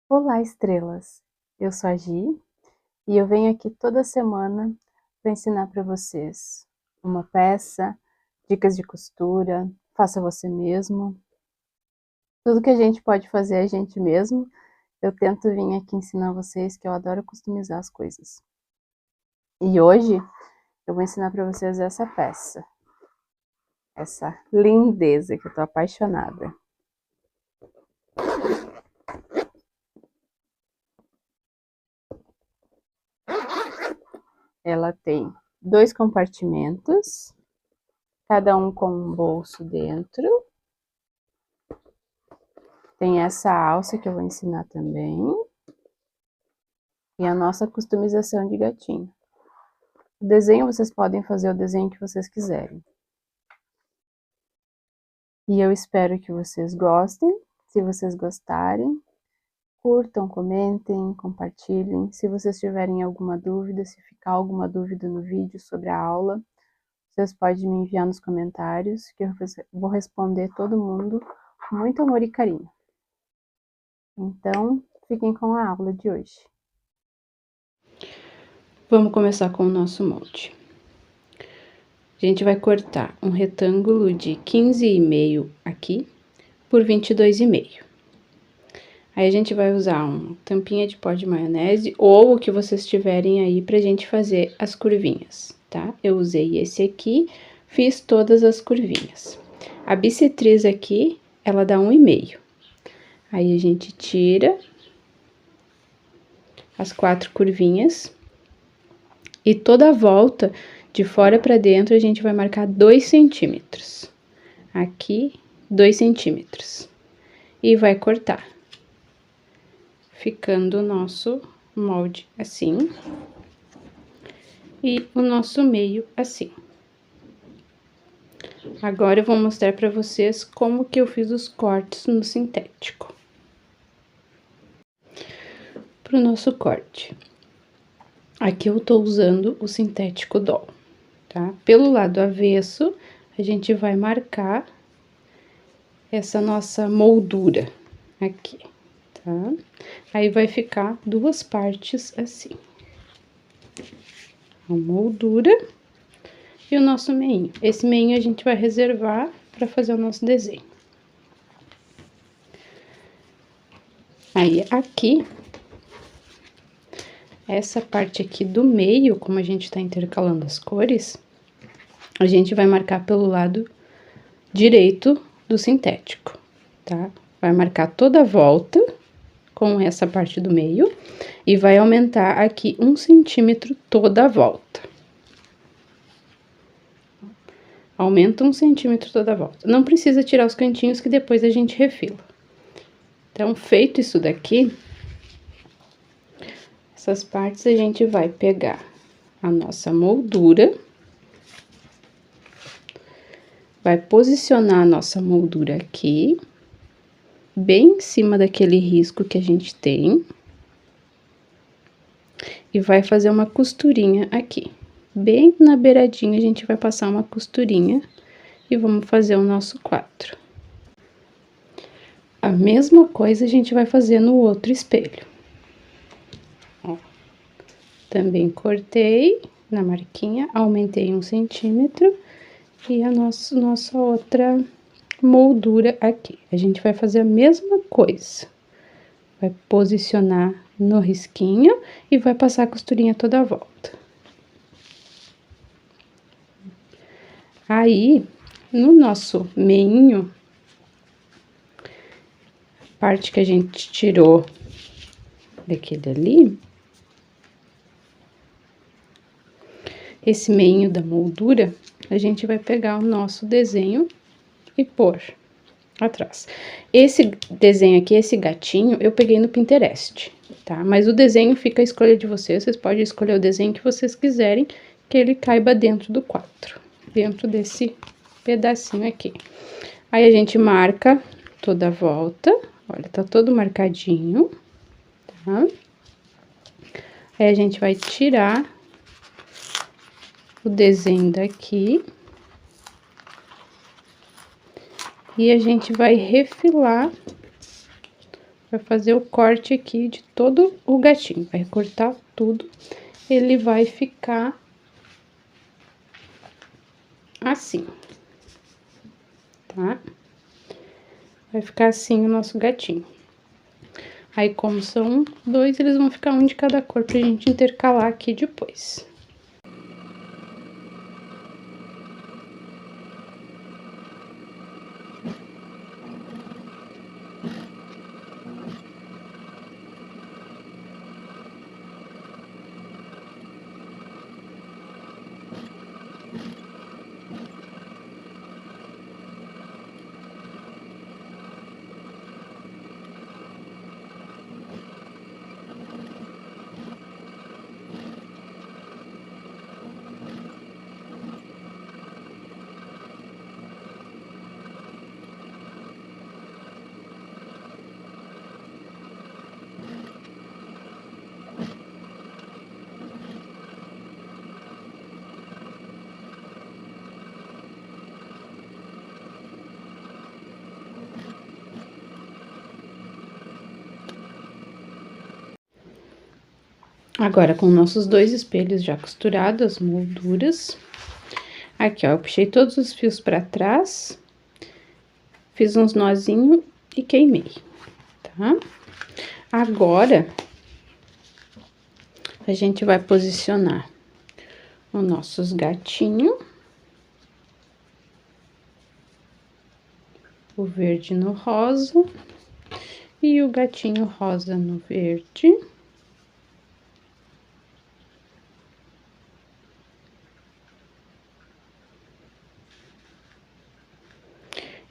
Olá, estrelas! Eu sou a Gi e eu venho aqui toda semana para ensinar para vocês uma peça, dicas de costura, faça você mesmo. Tudo que a gente pode fazer a gente mesmo, eu tento vir aqui ensinar vocês que eu adoro customizar as coisas. E hoje eu vou ensinar para vocês essa peça, essa lindeza que eu tô apaixonada. Ela tem 2 compartimentos, cada um com um bolso dentro. Tem essa alça que eu vou ensinar também. E a nossa customização de gatinho. O desenho, vocês podem fazer o desenho que vocês quiserem. E eu espero que vocês gostem. Se vocês gostarem, curtam, comentem, compartilhem. Se vocês tiverem alguma dúvida, se ficar alguma dúvida no vídeo sobre a aula, vocês podem me enviar nos comentários, que eu vou responder todo mundo com muito amor e carinho. Então, fiquem com a aula de hoje. Vamos começar com o nosso molde. A gente vai cortar um retângulo de 15,5 aqui por 22,5. Aí a gente vai usar uma tampinha de pó de maionese ou o que vocês tiverem aí pra gente fazer as curvinhas, tá? Eu usei esse aqui, fiz todas as curvinhas. A bissetriz aqui, ela dá 1,5. Aí a gente tira as 4 curvinhas e toda a volta de fora pra dentro a gente vai marcar 2 centímetros. Aqui, 2 centímetros. E vai cortar. Ficando o nosso molde assim. E o nosso meio assim. Agora eu vou mostrar pra vocês como que eu fiz os cortes no sintético. Pro nosso corte. Aqui eu tô usando o sintético doll, tá? Pelo lado avesso, a gente vai marcar essa nossa moldura aqui, tá? Aí vai ficar 2 partes assim. A moldura e o nosso meinho. Esse meinho a gente vai reservar para fazer o nosso desenho. Aí, aqui, essa parte aqui do meio, como a gente tá intercalando as cores, a gente vai marcar pelo lado direito do sintético, tá? Vai marcar toda a volta com essa parte do meio e vai aumentar aqui 1 centímetro toda a volta. Aumenta 1 centímetro toda a volta. Não precisa tirar os cantinhos que depois a gente refila. Então, feito isso daqui, essas partes a gente vai pegar a nossa moldura, vai posicionar a nossa moldura aqui, bem em cima daquele risco que a gente tem, e vai fazer uma costurinha aqui. Bem na beiradinha a gente vai passar uma costurinha e vamos fazer o nosso quadro. A mesma coisa a gente vai fazer no outro espelho. Ó, também cortei na marquinha, aumentei 1 centímetro e a nossa outra moldura aqui. A gente vai fazer a mesma coisa. Vai posicionar no risquinho e vai passar a costurinha toda a volta. Aí, no nosso meinho, a parte que a gente tirou daquele ali, esse meinho da moldura, a gente vai pegar o nosso desenho e pôr atrás. Esse desenho aqui, esse gatinho, eu peguei no Pinterest, tá? Mas o desenho fica a escolha de vocês, vocês podem escolher o desenho que vocês quiserem, que ele caiba dentro do quadro, dentro desse pedacinho aqui. Aí a gente marca toda a volta, olha, tá todo marcadinho, tá? Aí a gente vai tirar o desenho daqui. E a gente vai refilar, vai fazer o corte aqui de todo o gatinho, vai cortar tudo, ele vai ficar assim, tá? Vai ficar assim o nosso gatinho. Aí, como são dois, eles vão ficar um de cada cor pra gente intercalar aqui depois. Agora, com nossos dois espelhos já costurados, as molduras, aqui, ó, eu puxei todos os fios pra trás, fiz uns nozinhos e queimei, tá? Agora, a gente vai posicionar os nossos gatinhos, o verde no rosa e o gatinho rosa no verde.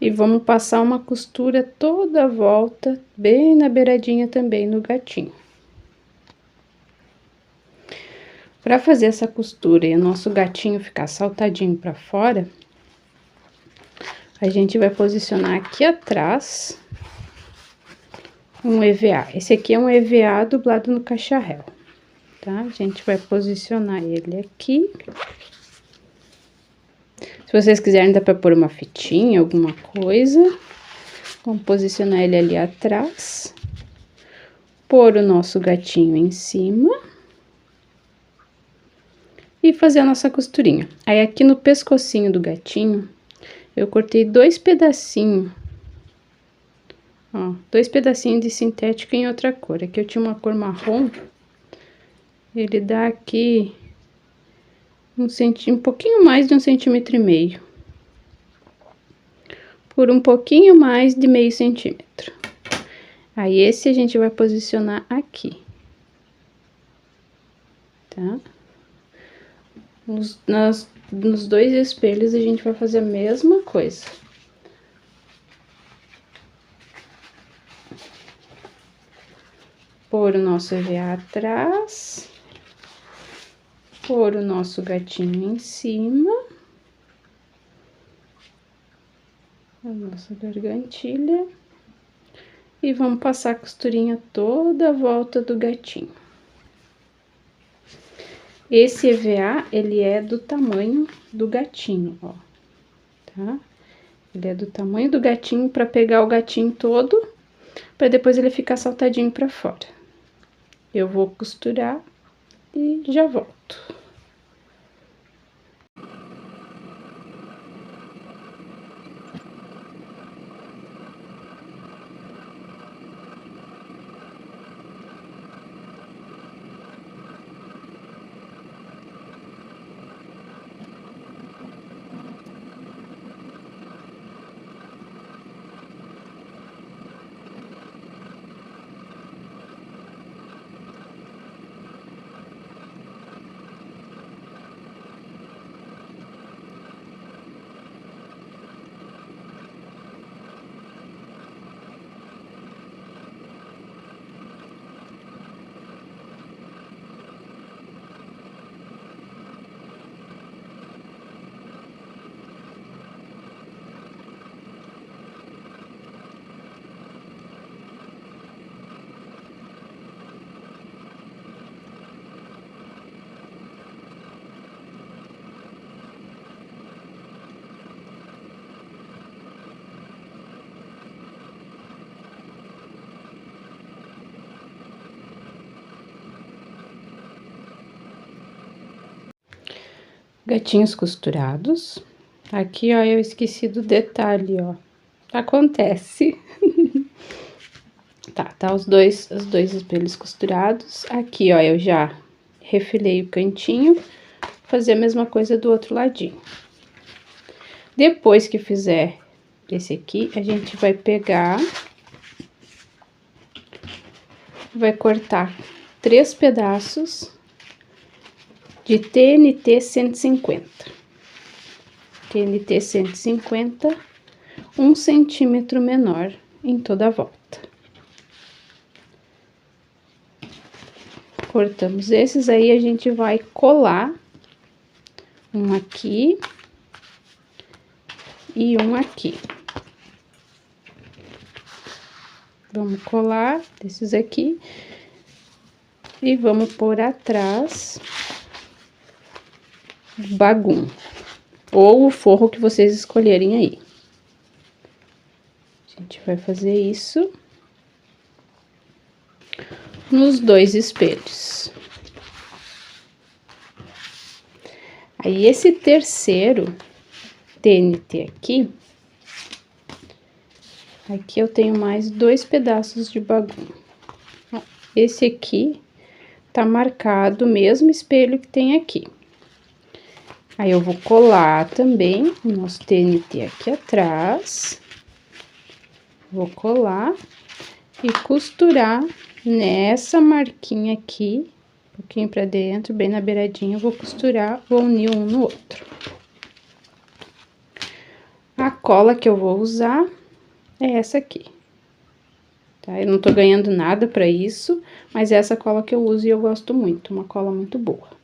E vamos passar uma costura toda a volta, bem na beiradinha também no gatinho. Para fazer essa costura e o nosso gatinho ficar saltadinho para fora, a gente vai posicionar aqui atrás um EVA. Esse aqui é um EVA dublado no cacharel, tá? A gente vai posicionar ele aqui. Se vocês quiserem, dá pra pôr uma fitinha, alguma coisa. Vamos posicionar ele ali atrás. Pôr o nosso gatinho em cima. E fazer a nossa costurinha. Aí, aqui no pescocinho do gatinho, eu cortei 2 pedacinhos. Ó, 2 pedacinhos de sintética em outra cor. Aqui eu tinha uma cor marrom. Ele dá aqui um pouquinho mais de 1,5 cm. Por um pouquinho mais de meio centímetro. Aí, esse a gente vai posicionar aqui. Tá? Nos dois espelhos, a gente vai fazer a mesma coisa. Pôr o nosso EVA atrás. Pôr o nosso gatinho em cima. A nossa gargantilha. E vamos passar a costurinha toda a volta do gatinho. Esse EVA, ele é do tamanho do gatinho, ó, tá? Ele é do tamanho do gatinho para pegar o gatinho todo, para depois ele ficar saltadinho para fora. Eu vou costurar e já volto. gatinhos costurados. Aqui, ó, eu esqueci do detalhe, ó. Acontece. Tá os dois espelhos costurados. Aqui, ó, eu já refilei o cantinho. Vou fazer a mesma coisa do outro ladinho. Depois que fizer esse aqui, a gente vai pegar, vai cortar 3 pedaços de TNT 150. TNT 150, 1 centímetro menor em toda a volta. Cortamos esses, aí a gente vai colar um aqui e um aqui. Vamos colar esses aqui e vamos pôr atrás o bagum ou o forro que vocês escolherem aí. A gente vai fazer isso nos 2 espelhos. Aí, esse terceiro TNT aqui eu tenho mais 2 pedaços de bagum. Esse aqui tá marcado o mesmo espelho que tem aqui. Aí, eu vou colar também o nosso TNT aqui atrás. Vou colar e costurar nessa marquinha aqui, um pouquinho pra dentro, bem na beiradinha, eu vou costurar, vou unir um no outro. A cola que eu vou usar é essa aqui, tá? Eu não tô ganhando nada pra isso, mas é essa cola que eu uso e eu gosto muito, uma cola muito boa.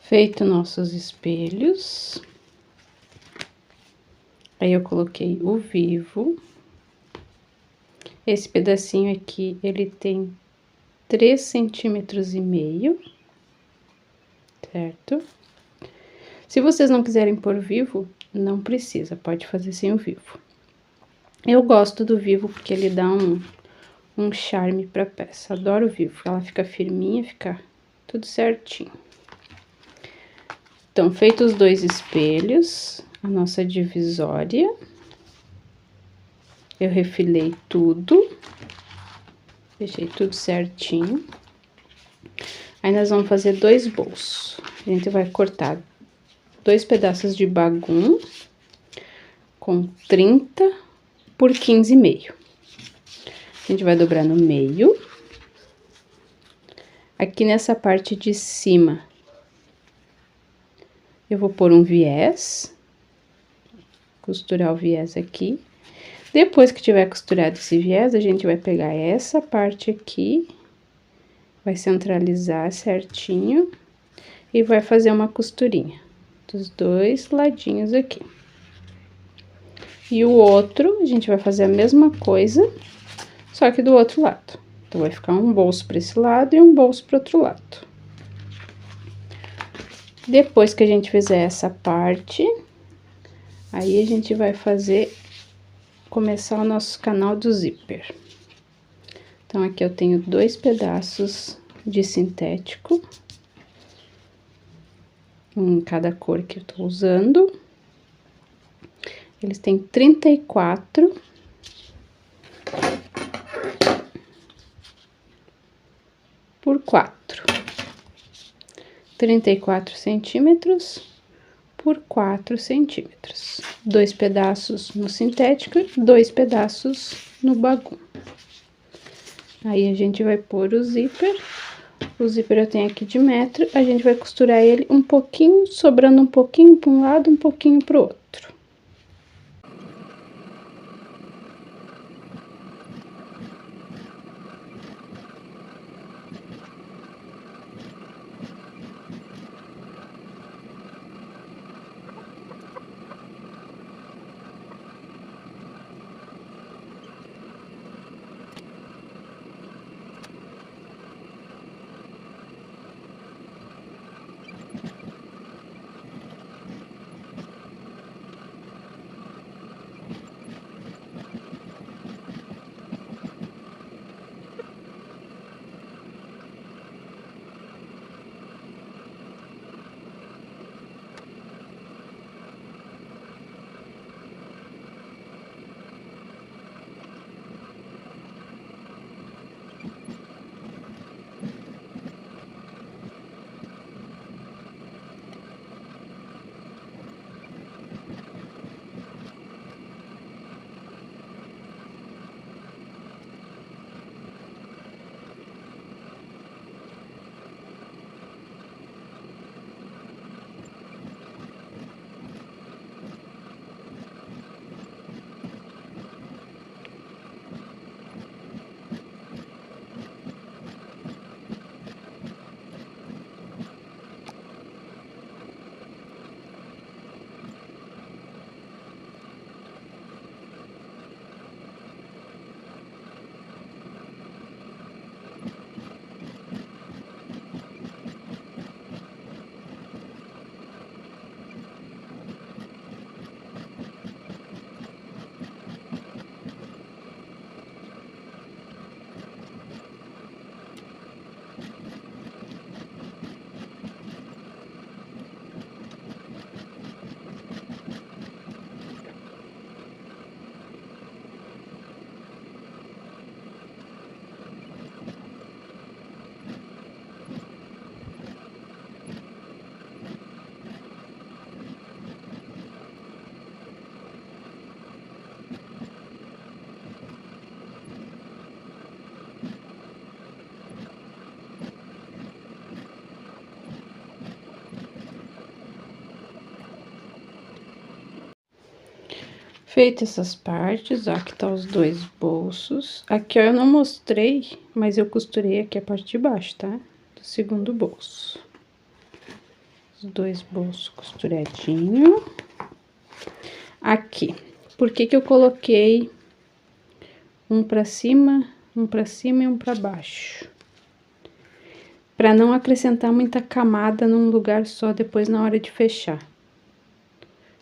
Feito nossos espelhos, aí eu coloquei o vivo. Esse pedacinho aqui, ele tem 3,5 centímetros, certo? Se vocês não quiserem pôr vivo, não precisa, pode fazer sem o vivo. Eu gosto do vivo porque ele dá um charme pra peça, adoro o vivo, ela fica firminha, fica tudo certinho. Então, feitos os 2 espelhos, a nossa divisória, eu refilei tudo, deixei tudo certinho. Aí, nós vamos fazer 2 bolsos. A gente vai cortar 2 pedaços de bagum com 30 por 15,5. A gente vai dobrar no meio. Aqui nessa parte de cima, eu vou pôr um viés, costurar o viés aqui. Depois que tiver costurado esse viés, a gente vai pegar essa parte aqui, vai centralizar certinho e vai fazer uma costurinha dos 2 ladinhos aqui. E o outro, a gente vai fazer a mesma coisa, só que do outro lado. Então, vai ficar um bolso para esse lado e um bolso para outro lado. Depois que a gente fizer essa parte, aí a gente vai começar o nosso canal do zíper. Então, aqui eu tenho 2 pedaços de sintético, em cada cor que eu tô usando. Eles têm 34. por 4. 34 centímetros por 4 centímetros. 2 pedaços no sintético e 2 pedaços no bagum. Aí, a gente vai pôr o zíper. O zíper eu tenho aqui de 1 metro. A gente vai costurar ele um pouquinho, sobrando um pouquinho para um lado, um pouquinho para o outro. Feito essas partes, ó, aqui tá os 2 bolsos. Aqui, ó, eu não mostrei, mas eu costurei aqui a parte de baixo, tá? Do segundo bolso. Os 2 bolsos costuradinho. Aqui, por que que eu coloquei um pra cima e um pra baixo? Pra não acrescentar muita camada num lugar só depois na hora de fechar.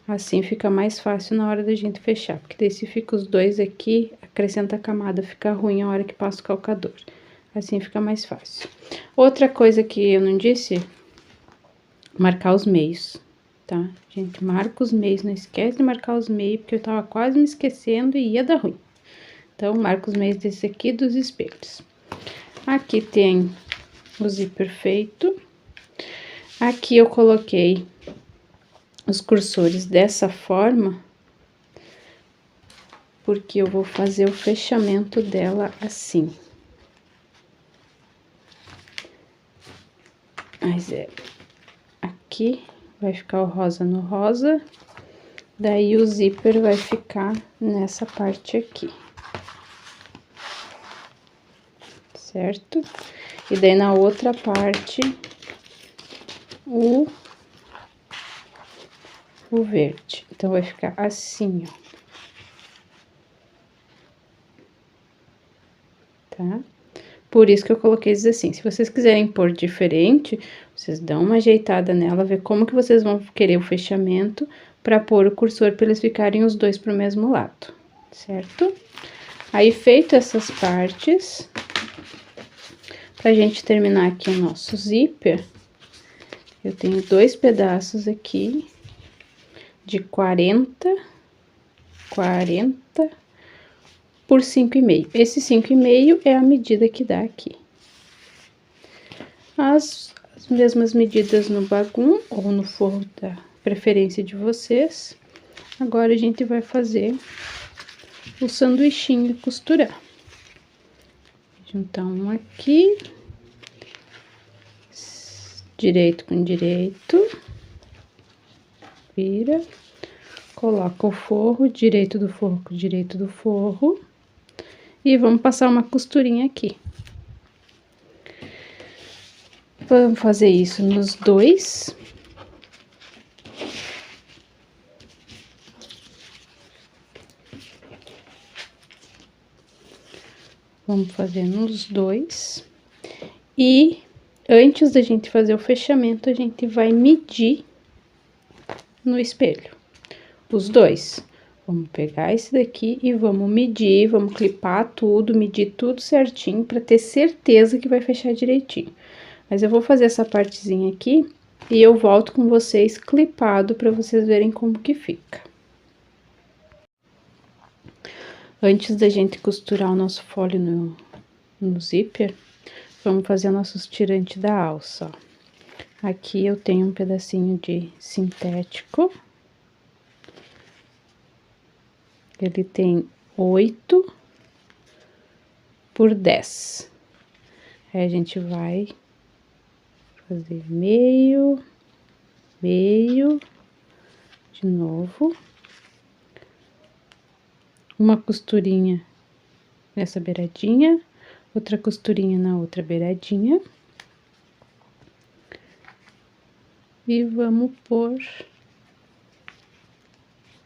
Assim fica mais fácil na hora da gente fechar, porque daí se fica os 2 aqui, acrescenta a camada, fica ruim a hora que passa o calcador. Assim fica mais fácil. Outra coisa que eu não disse, marcar os meios, tá? Gente, marca os meios, não esquece de marcar os meios, porque eu tava quase me esquecendo e ia dar ruim. Então, marca os meios desse aqui dos espelhos. Aqui tem o zíper feito. Aqui eu coloquei os cursores dessa forma, porque eu vou fazer o fechamento dela assim. Mas aqui vai ficar o rosa no rosa, daí o zíper vai ficar nessa parte aqui. Certo? E daí na outra parte, o verde. Então, vai ficar assim, ó. Tá? Por isso que eu coloquei esses assim. Se vocês quiserem pôr diferente, vocês dão uma ajeitada nela, ver como que vocês vão querer o fechamento pra pôr o cursor pra eles ficarem os 2 pro mesmo lado, certo? Aí, feito essas partes, pra gente terminar aqui o nosso zíper, eu tenho 2 pedaços aqui de 40 por 5,5. Esse 5,5 é a medida que dá aqui. as mesmas medidas no bagum ou no forro da preferência de vocês. Agora, a gente vai fazer o sanduichinho e costurar. Juntar um aqui, direito com direito, vira, coloca o forro, direito do forro com direito do forro, e vamos passar uma costurinha aqui. Vamos fazer isso nos dois. Vamos fazer nos dois. E antes da gente fazer o fechamento, a gente vai medir no espelho. Os dois. Vamos pegar esse daqui e vamos medir, vamos clipar tudo, medir tudo certinho para ter certeza que vai fechar direitinho. Mas eu vou fazer essa partezinha aqui e eu volto com vocês clipado para vocês verem como que fica. Antes da gente costurar o nosso fole no zíper, vamos fazer nossos tirantes da alça, ó. Aqui eu tenho um pedacinho de sintético. Ele tem 8 por 10. Aí, a gente vai fazer meio, meio, de novo. Uma costurinha nessa beiradinha, outra costurinha na outra beiradinha. E vamos pôr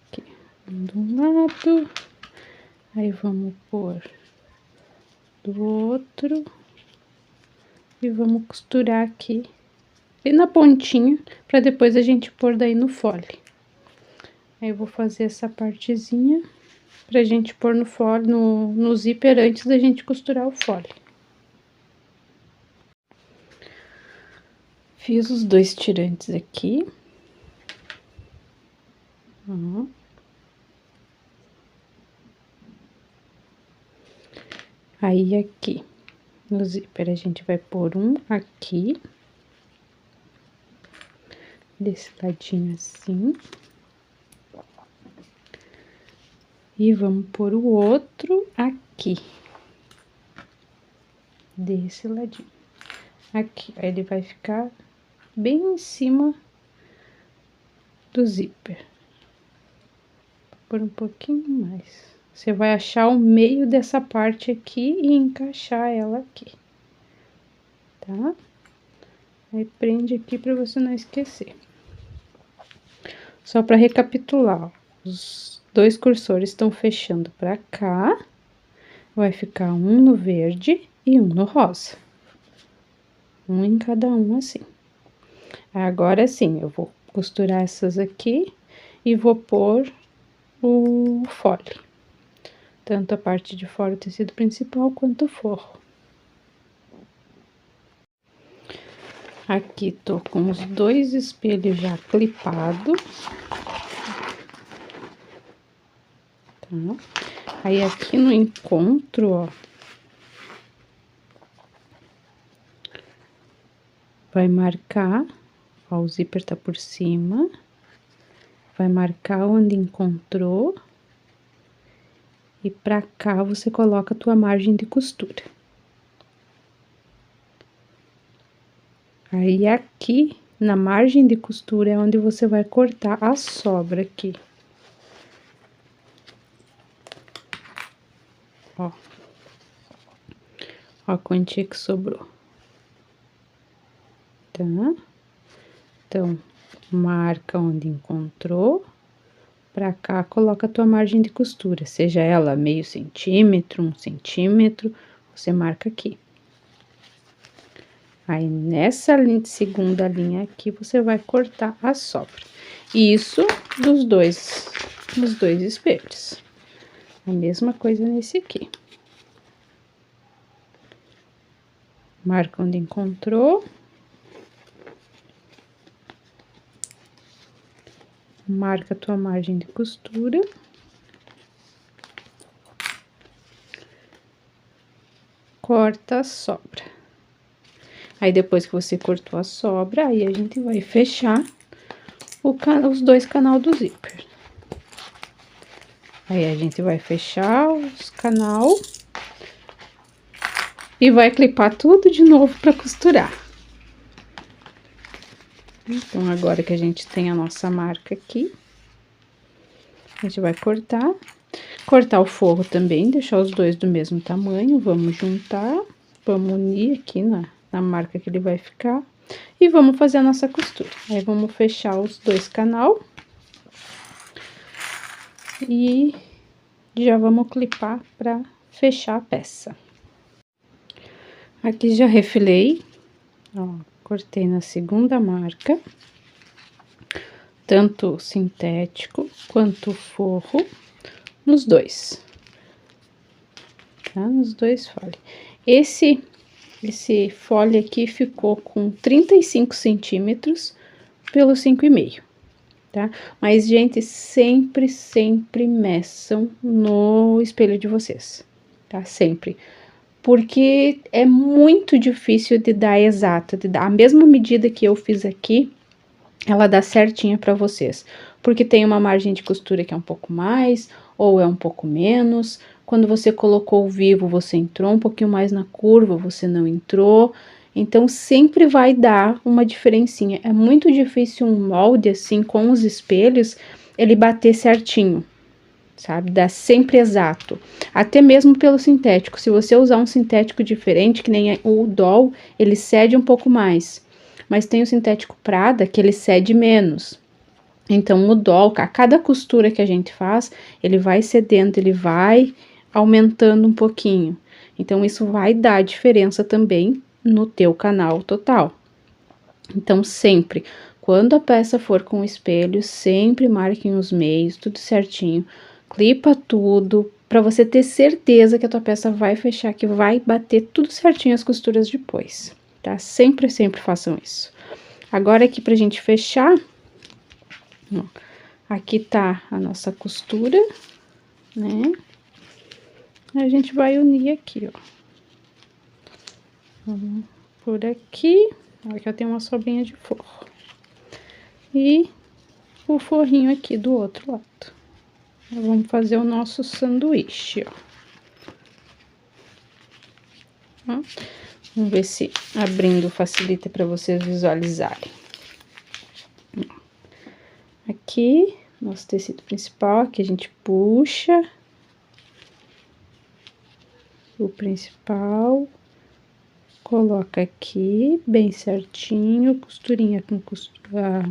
aqui, de um lado, aí vamos pôr do outro, e vamos costurar aqui, bem na pontinha, pra depois a gente pôr daí no fole. Aí, eu vou fazer essa partezinha pra gente pôr no fole, no zíper, antes da gente costurar o fole. Fiz os dois tirantes aqui. Ó. Aí, aqui, no zíper, a gente vai pôr um aqui. Desse ladinho assim. E vamos pôr o outro aqui. Desse ladinho. Aqui, aí ele vai ficar bem em cima do zíper. Por um pouquinho mais. Você vai achar o meio dessa parte aqui e encaixar ela aqui, tá? Aí, prende aqui pra você não esquecer. Só pra recapitular, ó, os dois cursores estão fechando pra cá. Vai ficar um no verde e um no rosa. Um em cada um, assim. Agora sim, eu vou costurar essas aqui e vou pôr o fole. Tanto a parte de fora do tecido principal, quanto o forro. Aqui, tô com os dois espelhos já clipados. Tá? Aí, aqui no encontro, ó, vai marcar, ó, o zíper tá por cima. Vai marcar onde encontrou. E pra cá, você coloca a tua margem de costura. Aí, aqui, na margem de costura, é onde você vai cortar a sobra aqui. Ó. Ó a quantia que sobrou. Tá? Então, marca onde encontrou. Pra cá, coloca a tua margem de costura, seja ela meio centímetro, 1 centímetro, você marca aqui. Aí, nessa segunda linha aqui, você vai cortar a sobra. Isso nos dois espelhos. A mesma coisa nesse aqui. Marca onde encontrou. Marca a tua margem de costura. Corta a sobra. Aí, depois que você cortou a sobra, aí a gente vai fechar os dois canal do zíper. Aí, a gente vai fechar os canal e vai clipar tudo de novo pra costurar. Então, agora que a gente tem a nossa marca aqui, a gente vai cortar. Cortar o forro também, deixar os dois do mesmo tamanho, vamos juntar, vamos unir aqui na marca que ele vai ficar. E vamos fazer a nossa costura. Aí, vamos fechar os dois canal. E já vamos clipar pra fechar a peça. Aqui já refilei, ó, cortei na segunda marca. Tanto sintético quanto forro, nos dois. Tá? Nos dois fole. Esse fole aqui ficou com 35 centímetros pelo 5,5, tá? Mas, gente, sempre meçam no espelho de vocês, tá? Sempre. Porque é muito difícil de dar exato, de dar a mesma medida que eu fiz aqui, ela dá certinha pra vocês. Porque tem uma margem de costura que é um pouco mais, ou é um pouco menos. Quando você colocou o vivo, você entrou um pouquinho mais na curva, você não entrou. Então, sempre vai dar uma diferencinha. É muito difícil um molde, assim, com os espelhos, ele bater certinho, sabe? Dá sempre exato. Até mesmo pelo sintético. Se você usar um sintético diferente, que nem o Doll, ele cede um pouco mais. Mas tem o sintético Prada, que ele cede menos. Então, o Doll, a cada costura que a gente faz, ele vai cedendo, ele vai aumentando um pouquinho. Então, isso vai dar diferença também no teu canal total. Então, sempre, quando a peça for com espelho, sempre marquem os meios, tudo certinho. Clipa tudo, pra você ter certeza que a tua peça vai fechar, que vai bater tudo certinho as costuras depois, tá? Sempre façam isso. Agora, aqui pra gente fechar, ó, aqui tá a nossa costura, né? A gente vai unir aqui, ó. Vamos por aqui. Aqui eu tenho uma sobrinha de forro. E o forrinho aqui do outro lado. Vamos fazer o nosso sanduíche, ó. Vamos ver se abrindo facilita para vocês visualizarem. Aqui, nosso tecido principal, aqui a gente puxa o principal, coloca aqui bem certinho, costurinha com costura,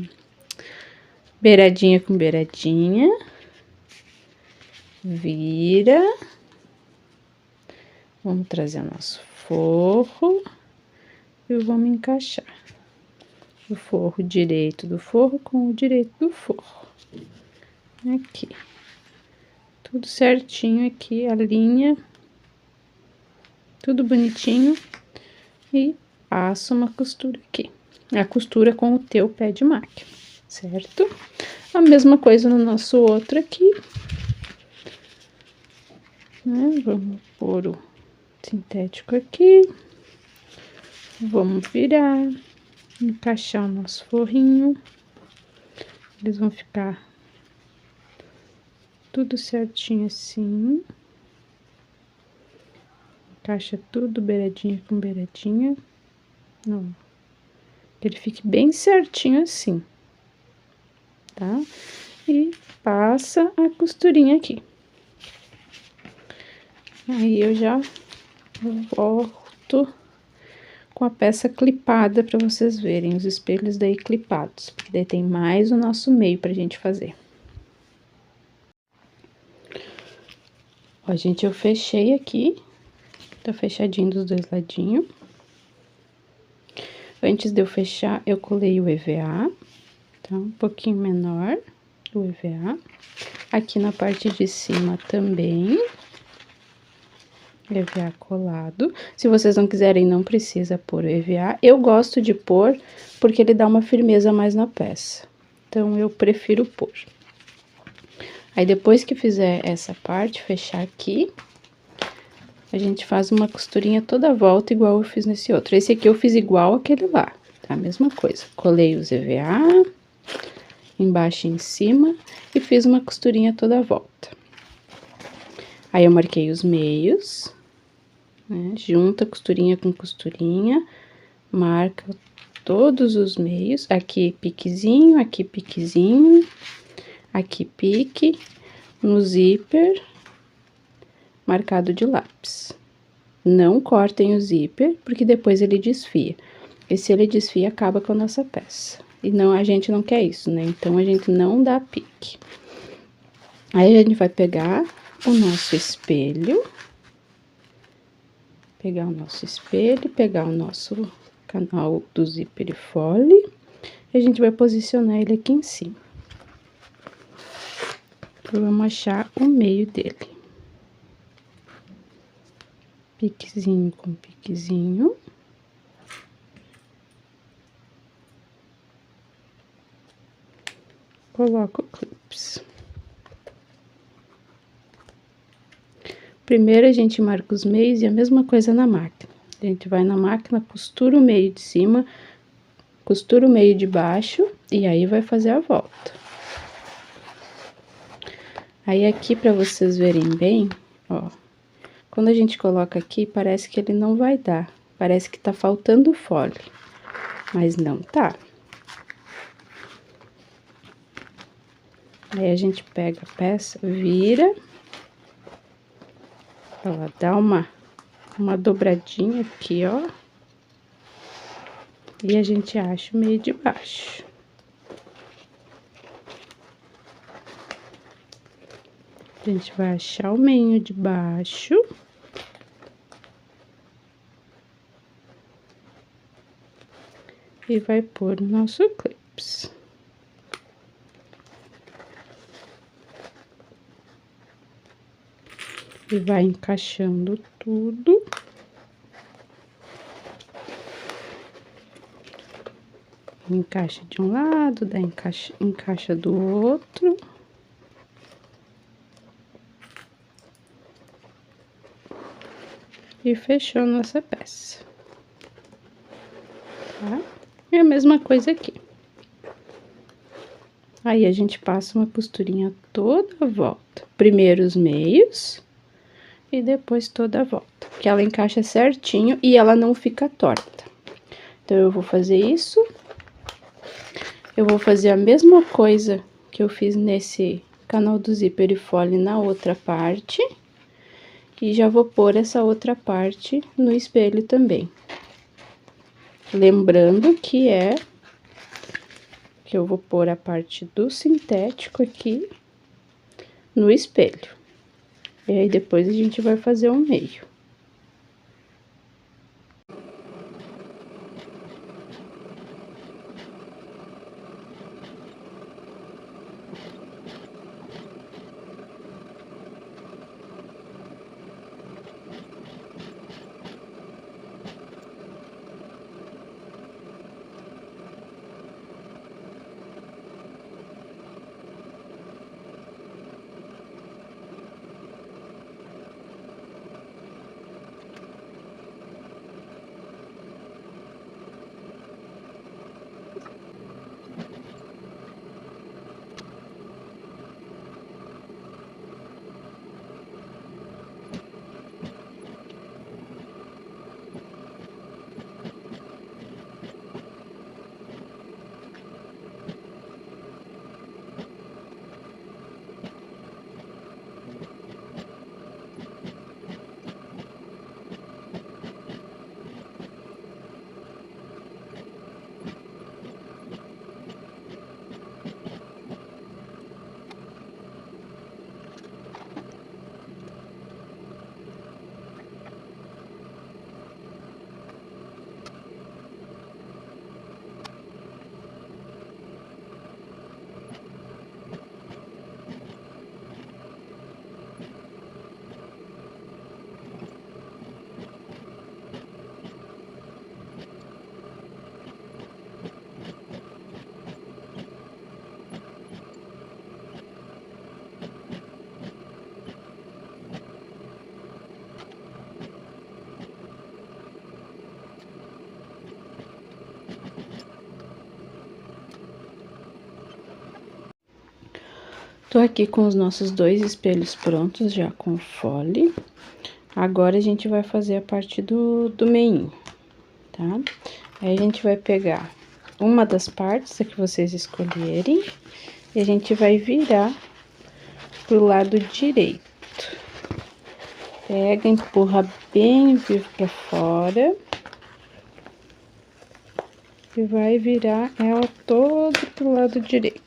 beiradinha com beiradinha, vira, vamos trazer o nosso forro e vamos encaixar o forro direito do forro com o direito do forro, aqui, tudo certinho aqui, a linha, tudo bonitinho, e passa uma costura aqui, a costura com o teu pé de máquina, certo? A mesma coisa no nosso outro aqui, né? Vamos pôr o sintético aqui, vamos virar, encaixar o nosso forrinho, eles vão ficar tudo certinho assim, encaixa tudo beiradinha com beiradinha, ó, que ele fique bem certinho assim, tá? E passa a costurinha aqui. Aí, eu já volto com a peça clipada pra vocês verem os espelhos daí clipados, porque daí tem mais o nosso meio pra gente fazer. Ó, gente, eu fechei aqui, tá fechadinho dos dois ladinhos. Antes de eu fechar, eu colei o EVA, tá? Um pouquinho menor o EVA. Aqui na parte de cima também, EVA colado. Se vocês não quiserem, não precisa pôr o EVA. Eu gosto de pôr, porque ele dá uma firmeza a mais na peça. Então, eu prefiro pôr. Aí, depois que fizer essa parte, fechar aqui, a gente faz uma costurinha toda a volta, igual eu fiz nesse outro. Esse aqui eu fiz igual aquele lá, tá? Mesma coisa. Colei os EVA, embaixo e em cima, e fiz uma costurinha toda a volta. Aí, eu marquei os meios, né? Junta costurinha com costurinha, marca todos os meios. Aqui, piquezinho, aqui, piquezinho, aqui, pique, no zíper, marcado de lápis. Não cortem o zíper, porque depois ele desfia. E se ele desfia, acaba com a nossa peça. E não, a gente não quer isso, né? Então, a gente não dá pique. Aí, a gente vai pegar o nosso espelho. Pegar o nosso espelho, pegar o nosso canal do zíper e fole. E a gente vai posicionar ele aqui em cima. Vamos achar o meio dele. Piquezinho com piquezinho. Coloco o clips. Primeiro, a gente marca os meios e a mesma coisa na máquina. A gente vai na máquina, costura o meio de cima, costura o meio de baixo e aí vai fazer a volta. Aí, aqui, pra vocês verem bem, ó, quando a gente coloca aqui, parece que ele não vai dar, parece que tá faltando fole, mas não tá. Aí, a gente pega a peça, vira, ela dá uma dobradinha aqui, ó, e a gente acha o meio de baixo. A gente vai achar o meio de baixo. E vai pôr o nosso clips. E vai encaixando tudo. Encaixa de um lado, daí encaixa do outro. E fechou nossa peça. Tá? É a mesma coisa aqui. Aí, a gente passa uma costurinha toda a volta. Primeiro os meios e depois toda a volta. Que ela encaixa certinho e ela não fica torta. Então, eu vou fazer isso. Eu vou fazer a mesma coisa que eu fiz nesse canal do zíper e fole na outra parte. E já vou pôr essa outra parte no espelho também. Lembrando que eu vou pôr a parte do sintético aqui no espelho. E aí, depois a gente vai fazer o meio. Tô aqui com os nossos 2 espelhos prontos, já com fole. Agora, a gente vai fazer a parte do meinho, tá? Aí, a gente vai pegar uma das partes que vocês escolherem e a gente vai virar pro lado direito. Pega, empurra bem vivo pra fora. E vai virar ela toda pro lado direito.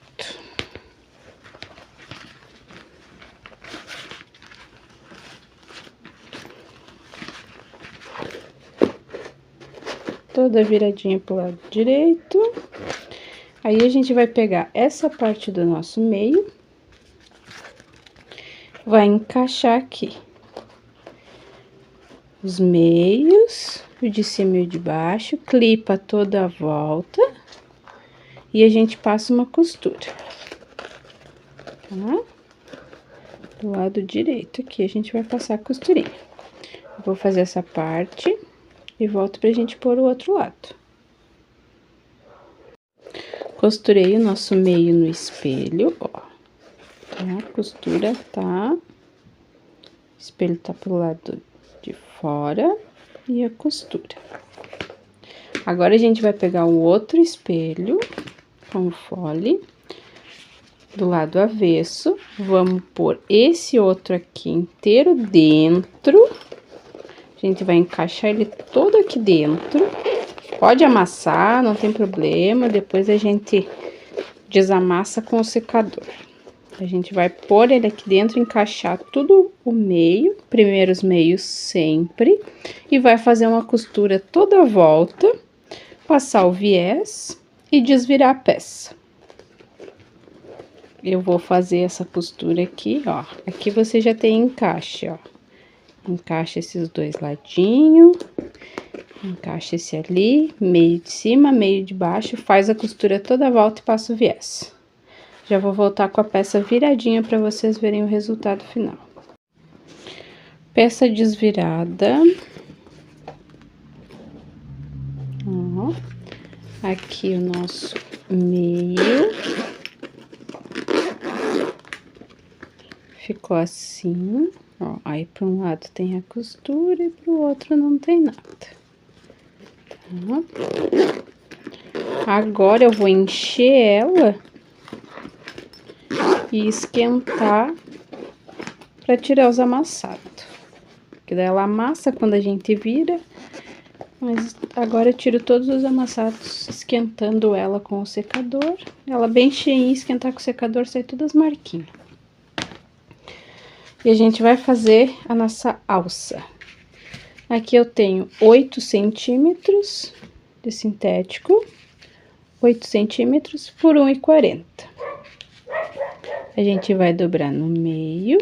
Toda viradinha pro lado direito. Aí, a gente vai pegar essa parte do nosso meio. Vai encaixar aqui. Os meios, o de cima e o de baixo, clipa toda a volta e a gente passa uma costura, tá? Do lado direito aqui, a gente vai passar a costurinha. Eu vou fazer essa parte e volto pra gente pôr o outro lado. Costurei o nosso meio no espelho, ó. Tá? A costura tá... O espelho tá pro lado de fora e a costura. Agora, a gente vai pegar o outro espelho com fole do lado avesso. Vamos pôr esse outro aqui inteiro dentro. A gente vai encaixar ele todo aqui dentro. Pode amassar, não tem problema. Depois, a gente desamassa com o secador. A gente vai pôr ele aqui dentro, encaixar tudo o meio, primeiro os meios sempre, e vai fazer uma costura toda a volta, passar o viés e desvirar a peça. Eu vou fazer essa costura aqui, ó. Aqui você já tem encaixe, ó. Encaixa esses 2 ladinhos, encaixa esse ali, meio de cima, meio de baixo, faz a costura toda a volta e passa o viés. Já vou voltar com a peça viradinha para vocês verem o resultado final. Peça desvirada. Ó. Aqui o nosso meio. Ficou assim, ó. Aí, para um lado tem a costura e pro outro não tem nada. Tá? Agora, eu vou encher ela e esquentar para tirar os amassados. Que daí ela amassa quando a gente vira, mas agora eu tiro todos os amassados esquentando ela com o secador. Ela bem cheinha, esquentar com o secador, sai todas as marquinhas. E a gente vai fazer a nossa alça. Aqui eu tenho 8 centímetros de sintético, 8 centímetros por 1,40. A gente vai dobrar no meio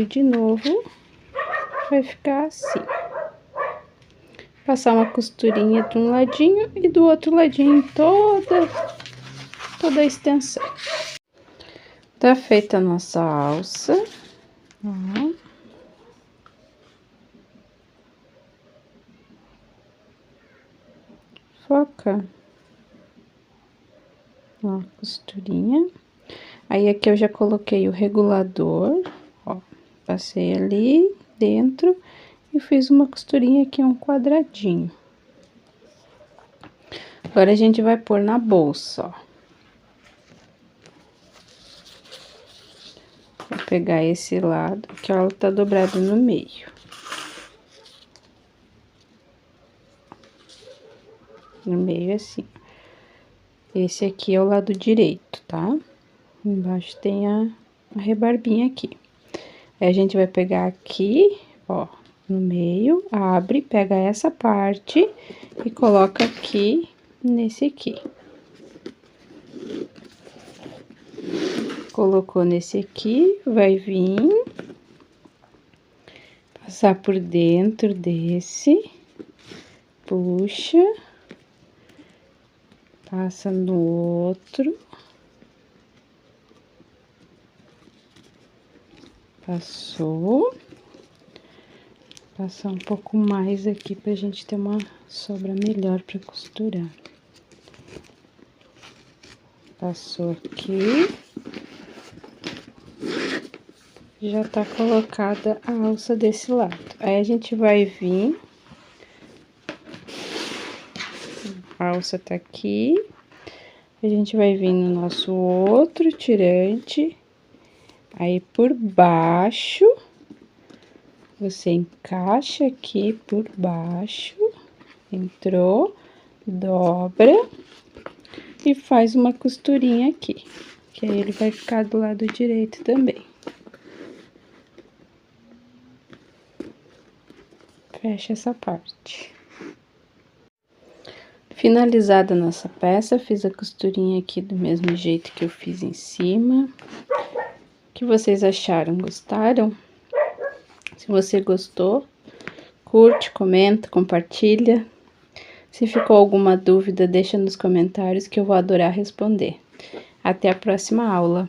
de novo, vai ficar assim. Passar uma costurinha de um ladinho e do outro ladinho toda a extensão. Tá feita a nossa alça. Ó. Foca. Ó, costurinha. Aí, aqui eu já coloquei o regulador, ó, passei ali dentro e fiz uma costurinha aqui, um quadradinho. Agora, a gente vai pôr na bolsa, ó. Vou pegar esse lado, que ela tá dobrada no meio. No meio, assim. Esse aqui é o lado direito, tá? Embaixo tem a rebarbinha aqui. Aí, a gente vai pegar aqui, ó, no meio, abre, pega essa parte e coloca aqui nesse aqui. Colocou nesse aqui, vai vir, passar por dentro desse, puxa, passa no outro. Passou. Passar um pouco mais aqui pra gente ter uma sobra melhor pra costurar. Passou aqui. Já tá colocada a alça desse lado. Aí, a gente vai vir... A alça tá aqui. A gente vai vir no nosso outro tirante. Aí, por baixo, você encaixa aqui por baixo. Entrou, dobra e faz uma costurinha aqui. Que aí, ele vai ficar do lado direito também. Fecha essa parte. Finalizada a nossa peça, fiz a costurinha aqui do mesmo jeito que eu fiz em cima. O que vocês acharam? Gostaram? Se você gostou, curte, comenta, compartilha. Se ficou alguma dúvida, deixa nos comentários que eu vou adorar responder. Até a próxima aula!